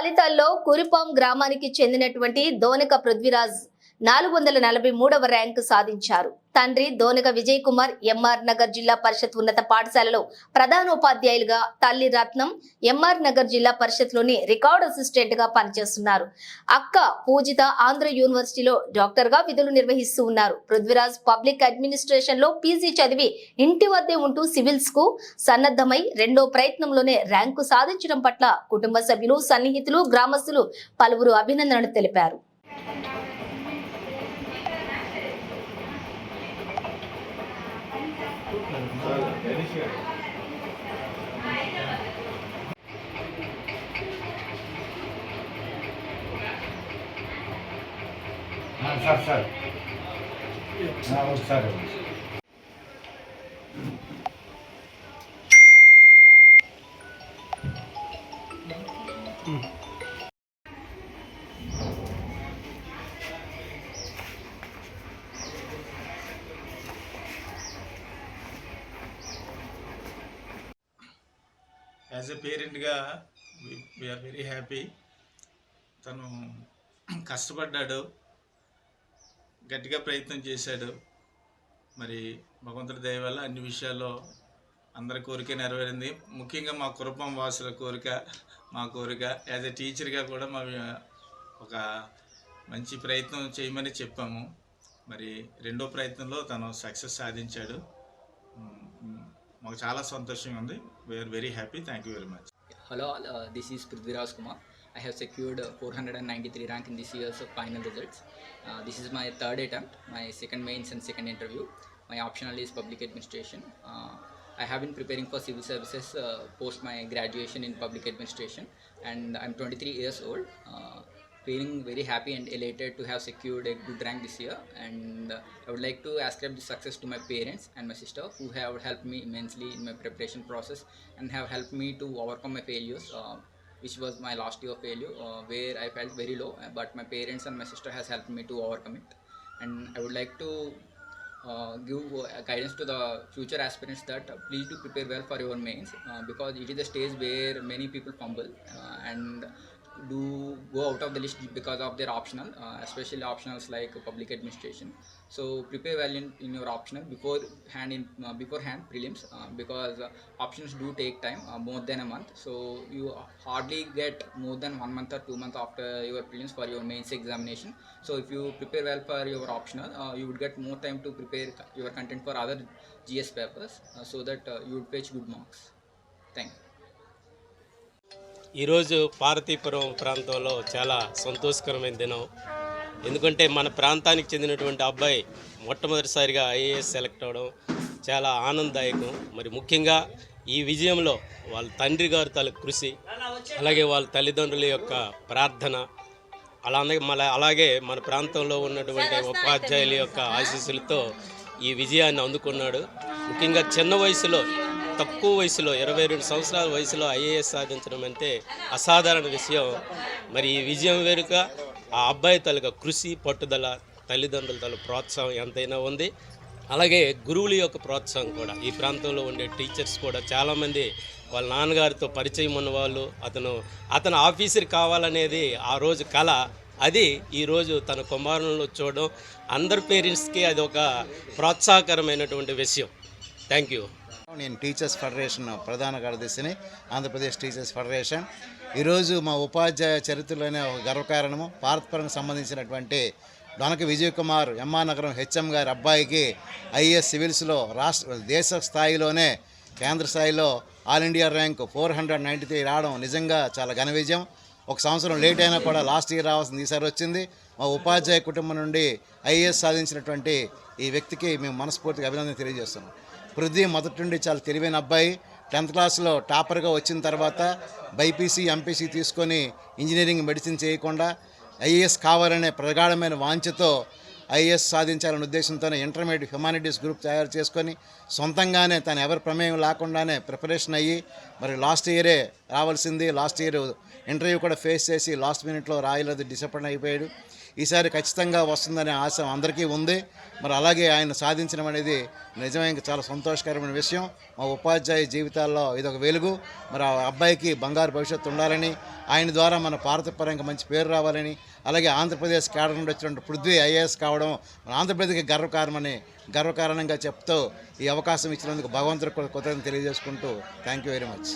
ఫలితాల్లో కురిపాం గ్రామానికి చెందినటువంటి దోనక పృథ్వీరాజ్ 443వ ర్యాంకు సాధించారు. తండ్రి దోనక విజయ్ కుమార్ ఎంఆర్ నగర్ జిల్లా పరిషత్ ఉన్నత పాఠశాలలో ప్రధానోపాధ్యాయులుగా, తల్లి రత్నం ఎంఆర్ నగర్ జిల్లా పరిషత్ లోని రికార్డ్ అసిస్టెంట్ గా పనిచేస్తున్నారు. అక్క పూజిత ఆంధ్ర యూనివర్సిటీలో డాక్టర్ గా విధులు నిర్వహిస్తూ ఉన్నారు. పృథ్వీరాజ్ పబ్లిక్ అడ్మినిస్ట్రేషన్ లో పీజీ చదివి ఇంటి వద్దే ఉంటూ సివిల్స్ కు సన్నద్ధమై రెండో ప్రయత్నంలోనే ర్యాంకు సాధించడం పట్ల కుటుంబ సభ్యులు, సన్నిహితులు, గ్రామస్తులు పలువురు అభినందనలు తెలిపారు. సార్ సార్ యాజ్ ఎ పేరెంట్గా వీఆర్ వెరీ హ్యాపీ. తను కష్టపడ్డాడు, గట్టిగా ప్రయత్నం చేశాడు. మరి భగవంతుడి దయ వల్ల అన్ని విషయాల్లో అందరి కోరిక నెరవేరింది. ముఖ్యంగా మా కురపం వాసుల కోరిక, మా కోరిక. యాజ్ ఎ టీచర్గా కూడా మా ఒక మంచి ప్రయత్నం చేయమని చెప్పాము. మరి రెండో ప్రయత్నంలో తను సక్సెస్ సాధించాడు. మాకు చాలా సంతోషంగా ఉంది. We are very happy. Thank you very much. Hello, this is Prithviraj Kumar. I have secured 493 rank in this year's final results. This is my third attempt, my second mains and second interview. My optional is public administration. I have been preparing for civil services post my graduation in public administration, and I'm 23 years old. Feeling very happy and elated to have secured a good rank this year, and I would like to ascribe this success to my parents and my sister, who have helped me immensely in my preparation process and have helped me to overcome my failures, which was my last year of failure, where I felt very low, but my parents and my sister has helped me to overcome it. And I would like to give guidance to the future aspirants that please do prepare well for your mains, because it is a stage where many people fumble and do go out of the list because of their optional, especially optionals like public administration. So prepare well in your optional beforehand prelims, because options do take time, more than a month. So you hardly get more than 1 month or 2 months after your prelims for your mains examination. So if you prepare well for your optional, you would get more time to prepare your content for other GS papers, so that you would fetch good marks. Thank you. ఈరోజు పార్వతీపురం ప్రాంతంలో చాలా సంతోషకరమైన దినం. ఎందుకంటే మన ప్రాంతానికి చెందినటువంటి అబ్బాయి మొట్టమొదటిసారిగా ఐఏఎస్ సెలెక్ట్ అవ్వడం చాలా ఆనందదాయకం. మరి ముఖ్యంగా ఈ విజయంలో వాళ్ళ తండ్రి గారు తల కృషి, అలాగే వాళ్ళ తల్లిదండ్రుల యొక్క ప్రార్థన, అలాగే మన ప్రాంతంలో ఉన్నటువంటి ఉపాధ్యాయుల యొక్క ఆశీస్సులతో ఈ విజయాన్ని అందుకున్నాడు. ముఖ్యంగా చిన్న వయసులో, తక్కువ వయసులో 22 సంవత్సరాల వయసులో ఐఏఎస్ సాధించడం అంటే అసాధారణ విషయం. మరి ఈ విజయం వెనుక ఆ అబ్బాయి తాలూకా కృషి, పట్టుదల, తల్లిదండ్రుల తాలూకా ప్రోత్సాహం ఎంతైనా ఉంది. అలాగే గురువుల యొక్క ప్రోత్సాహం కూడా. ఈ ప్రాంతంలో ఉండే టీచర్స్ కూడా చాలామంది వాళ్ళ నాన్నగారితో పరిచయం ఉన్నవాళ్ళు. అతను ఆఫీసర్ కావాలనేది ఆ రోజు కళ. అది ఈరోజు తన కుమారులలో చూడడం అందరి పేరెంట్స్కి అది ఒక ప్రోత్సాహకరమైనటువంటి విషయం. Thank you. నేను టీచర్స్ ఫెడరేషన్ ప్రధాన కార్యదర్శిని, ఆంధ్రప్రదేశ్ టీచర్స్ ఫెడరేషన్. ఈరోజు మా ఉపాధ్యాయ చరిత్రలోనే ఒక గర్వకారణము. పార్వతీపురంకి సంబంధించినటువంటి దొనక విజయ్ కుమార్ ఎంఆర్ నగరం హెచ్ఎం గారి అబ్బాయికి ఐఏఎస్ సివిల్స్లో దేశ స్థాయిలోనే కేంద్ర స్థాయిలో ఆల్ ఇండియా ర్యాంక్ 493 రావడం నిజంగా చాలా ఘన విజయం. ఒక సంవత్సరం లేట్ అయినా కూడా లాస్ట్ ఇయర్ రావాల్సింది ఈసారి వచ్చింది. మా ఉపాధ్యాయ కుటుంబం నుండి ఐఏఎస్ సాధించినటువంటి ఈ వ్యక్తికి మేము మనస్ఫూర్తిగా అభినందన తెలియజేస్తున్నాం. పృథ్వీ మొదటి నుండి చాలా తెలివైన అబ్బాయి. 10th క్లాస్లో టాపర్గా వచ్చిన తర్వాత బైపీసీ, ఎంపీసీ తీసుకొని ఇంజనీరింగ్, మెడిసిన్ చేయకుండా ఐఏఎస్ కావాలనే ప్రగాఢమైన వాంఛతో ఐఏఎస్ సాధించాలనే ఉద్దేశంతోనే ఇంటర్మీడియట్ హ్యుమానిటీస్ గ్రూప్ తయారు చేసుకొని సొంతంగానే తను ఎవరి ప్రమేయం లేకుండానే ప్రిపరేషన్ అయ్యి మరి లాస్ట్ ఇయరే రావాల్సింది. లాస్ట్ ఇయర్ ఇంటర్వ్యూ కూడా ఫేస్ చేసి లాస్ట్ మినిట్లో రాయలేదు, డిసప్పాయింట్ అయిపోయాడు. ఈసారి ఖచ్చితంగా వస్తుందనే ఆశ అందరికీ ఉంది. మరి అలాగే ఆయన సాధించడం అనేది నిజంగా చాలా సంతోషకరమైన విషయం. మా ఉపాధ్యాయ జీవితాల్లో ఇదొక వెలుగు. మరి ఆ అబ్బాయికి బంగారు భవిష్యత్తు ఉండాలని, ఆయన ద్వారా మన భారతపరంగా మంచి పేరు రావాలని, అలాగే ఆంధ్రప్రదేశ్ కేడర్ నుండి వచ్చినటువంటి పృథ్వీ ఐఏఎస్ కావడం మన ఆంధ్రప్రదేశ్కి గర్వకారణంగా చెప్తూ ఈ అవకాశం ఇచ్చినందుకు భగవంతుడికి కృతజ్ఞతలు తెలియజేసుకుంటూ థ్యాంక్ యూ వెరీ మచ్.